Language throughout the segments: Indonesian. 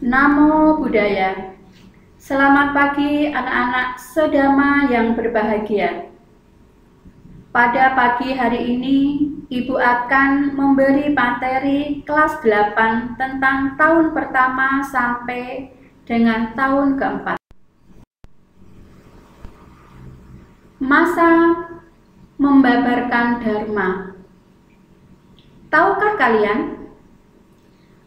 Namo Buddhaya. Selamat pagi anak-anak sedama yang berbahagia. Pada pagi hari ini, Ibu akan memberi materi kelas 8 tentang tahun pertama sampai dengan tahun keempat. Masa membabarkan Dharma. Tahukah kalian?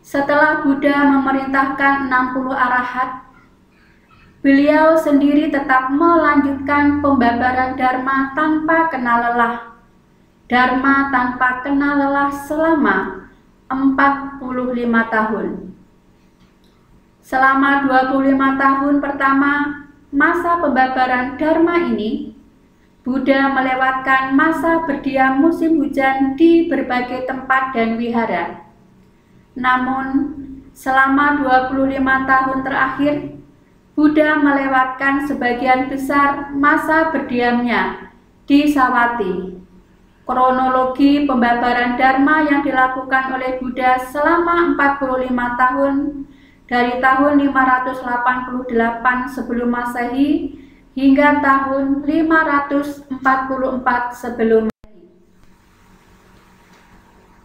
Setelah Buddha memerintahkan 60 arahat, beliau sendiri tetap melanjutkan pembabaran Dharma tanpa kenal lelah. Dharma tanpa kenal lelah selama 45 tahun. Selama 25 tahun pertama masa pembabaran Dharma ini, Buddha melewatkan masa berdiam musim hujan di berbagai tempat dan wihara. Namun, selama 25 tahun terakhir, Buddha melewatkan sebagian besar masa berdiamnya di Savatthi. Kronologi pembabaran Dharma yang dilakukan oleh Buddha selama 45 tahun dari tahun 588 sebelum Masehi hingga tahun 544 sebelum Masehi.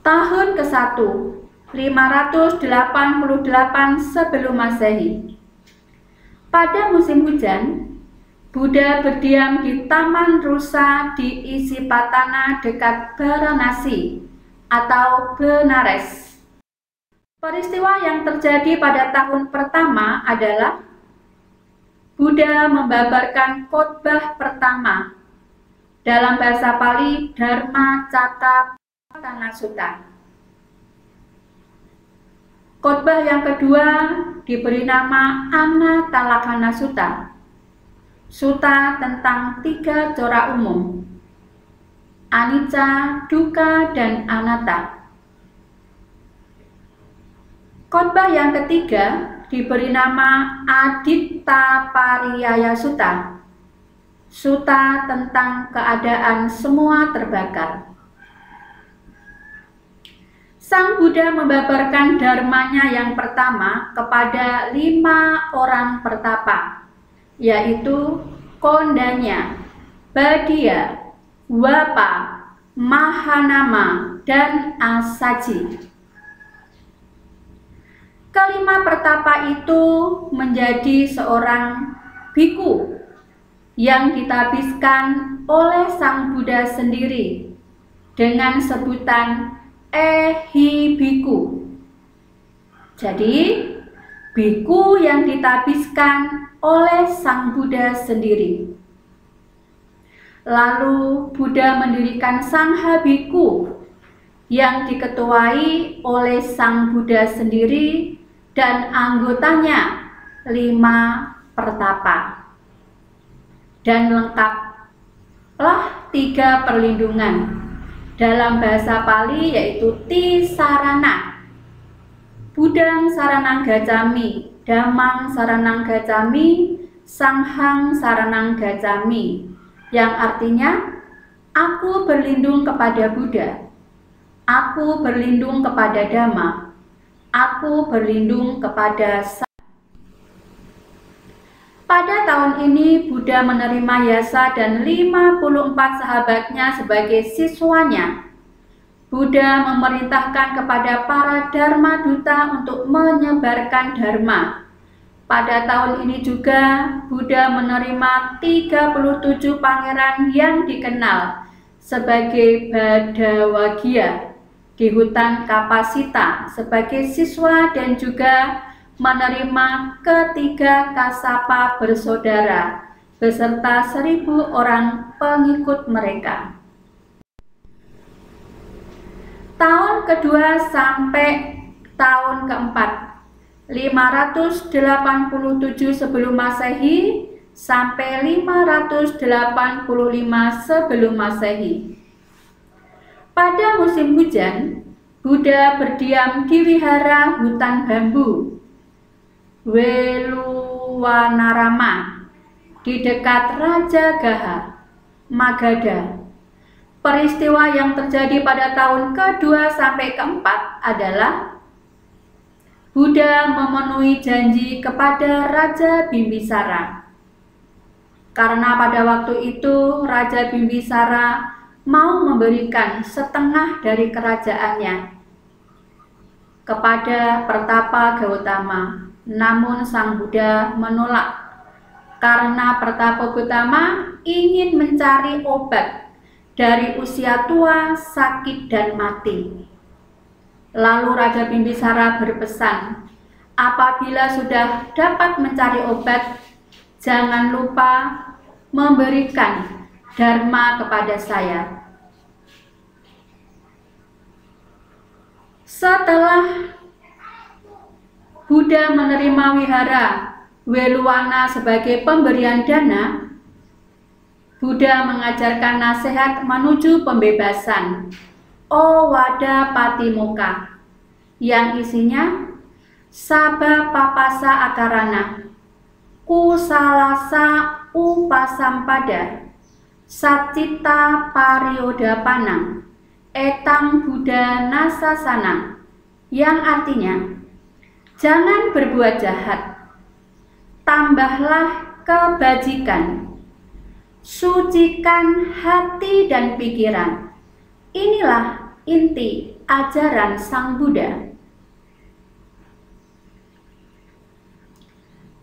Tahun ke-1 588 sebelum Masehi. Pada musim hujan, Buddha berdiam di Taman Rusa di Isipatana dekat Varanasi atau Benares. Peristiwa yang terjadi pada tahun pertama adalah Buddha membabarkan khotbah pertama. Dalam bahasa Pali, Dharma Cakkappavattana Sutta. Khotbah yang kedua diberi nama Anatalakkhana Sutta, Sutta tentang 3 corak umum, anicca, dukkha, dan anatta. Khotbah yang ketiga diberi nama Adittapariyaya Sutta, Sutta tentang keadaan semua terbakar. Sang Buddha membabarkan dharmanya yang pertama kepada 5 orang pertapa, yaitu Kondanya, Badia, Wapa, Mahanama, dan Asaji. Kelima pertapa itu menjadi seorang bhikkhu yang ditabiskan oleh Sang Buddha sendiri dengan sebutan Ehibhikkhu. Jadi, bhikkhu yang ditabiskan oleh Sang Buddha sendiri. Lalu Buddha mendirikan Sangha Bhikkhu yang diketuai oleh Sang Buddha sendiri dan anggotanya 5 pertapa. Dan lengkaplah 3 perlindungan. Dalam bahasa Pali yaitu Tisarana, Buddhang Saranang Gacchami, Dhammang Saranang Gacchami, Sanghang Saranang Gacchami, yang artinya aku berlindung kepada Buddha, aku berlindung kepada Dhamma, aku berlindung kepada Sangha. Pada tahun ini Buddha menerima Yasa dan 54 sahabatnya sebagai siswanya. Buddha memerintahkan kepada para Dharma Duta untuk menyebarkan Dharma. Pada tahun ini juga Buddha menerima 37 pangeran yang dikenal sebagai Badawagya di hutan Kapasita sebagai siswa dan juga menerima ketiga Kassapa bersaudara beserta 1000 orang pengikut mereka. Tahun kedua sampai tahun keempat 587 sebelum Masehi sampai 585 sebelum Masehi. Pada musim hujan, Buddha berdiam di wihara hutan bambu Weluwanarama di dekat Rajagaha, Magadha. Peristiwa yang terjadi pada tahun kedua sampai keempat adalah Buddha memenuhi janji kepada Raja Bimbisara. Karena pada waktu itu Raja Bimbisara mau memberikan setengah dari kerajaannya kepada Pertapa Gautama. Namun Sang Buddha menolak karena Pertapa Gautama ingin mencari obat dari usia tua, sakit, dan mati. Lalu Raja Bimbisara berpesan, apabila sudah dapat mencari obat, jangan lupa memberikan dharma kepada saya. Setelah Buddha menerima wihara Weluwana sebagai pemberian dana, Buddha mengajarkan nasihat menuju pembebasan Owada Patimokkha yang isinya Sabba Papasa Akarana, Kusalasa Upasampada, Satcita Pariyodhapanang, Etang Buddha Nasasanang, yang artinya jangan berbuat jahat, tambahlah kebajikan, sucikan hati dan pikiran. Inilah inti ajaran Sang Buddha.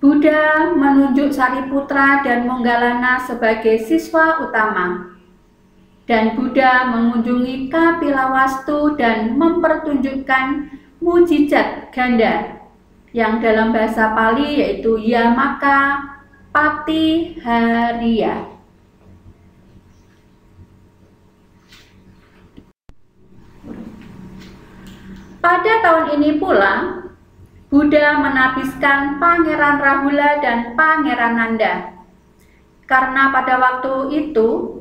Buddha menunjuk Sariputra dan Moggallana sebagai siswa utama. Dan Buddha mengunjungi Kapilawastu dan mempertunjukkan mujizat ganda yang dalam bahasa Pali yaitu Yamaka Patihariya. Pada tahun ini pula, Buddha menapiskan Pangeran Rahula dan Pangeran Nanda. Karena pada waktu itu,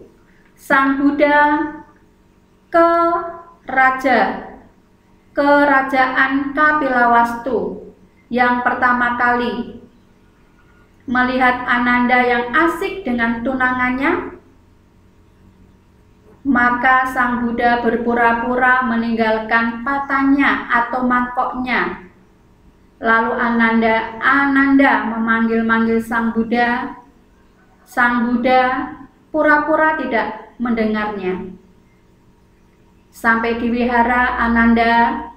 Sang Buddha ke kerajaan Kapilawastu yang pertama kali melihat Ananda yang asik dengan tunangannya, maka Sang Buddha berpura-pura meninggalkan patanya atau mangkoknya. Lalu Ananda memanggil-manggil Sang Buddha. Sang Buddha pura-pura tidak mendengarnya. Sampai di wihara, Ananda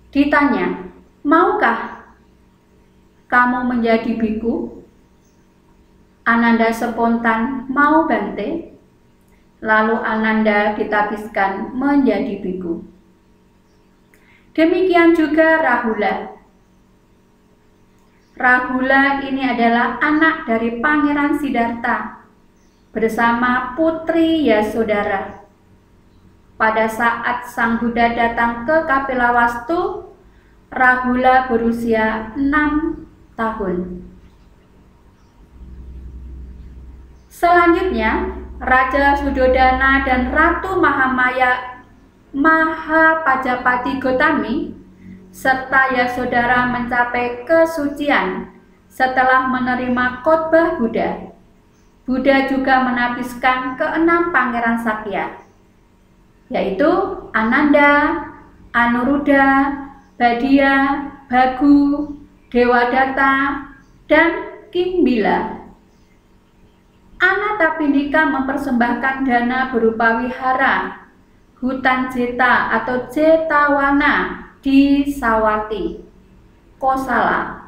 ditanya, maukah kamu menjadi biku? Ananda spontan mau Bante. Lalu Ananda ditapiskan menjadi biku. Demikian juga Rahula. Rahula ini adalah anak dari Pangeran Siddhartha bersama Putri Yasodhara. Pada saat Sang Buddha datang ke Kapilawastu, Rahula berusia 6 tahun. Selanjutnya, Raja Suddhodana dan Ratu Mahapajapati Gotami serta Yasodhara mencapai kesucian setelah menerima khotbah Buddha. Buddha juga menapiskan ke-6 pangeran Sakya, yaitu Ananda, Anuruddha, Badia, Bhagu, Dewadatta, dan Kimbila. Anathapindika mempersembahkan dana berupa wihara, hutan Jeta atau Jetawana di Sawathi, Kosala.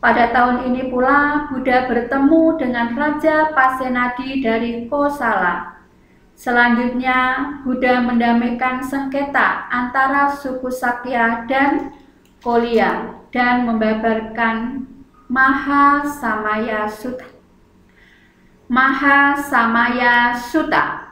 Pada tahun ini pula Buddha bertemu dengan Raja Pasenadi dari Kosala. Selanjutnya Buddha mendamaikan sengketa antara suku Sakya dan Kolya dan membabarkan Mahasamaya Sutta.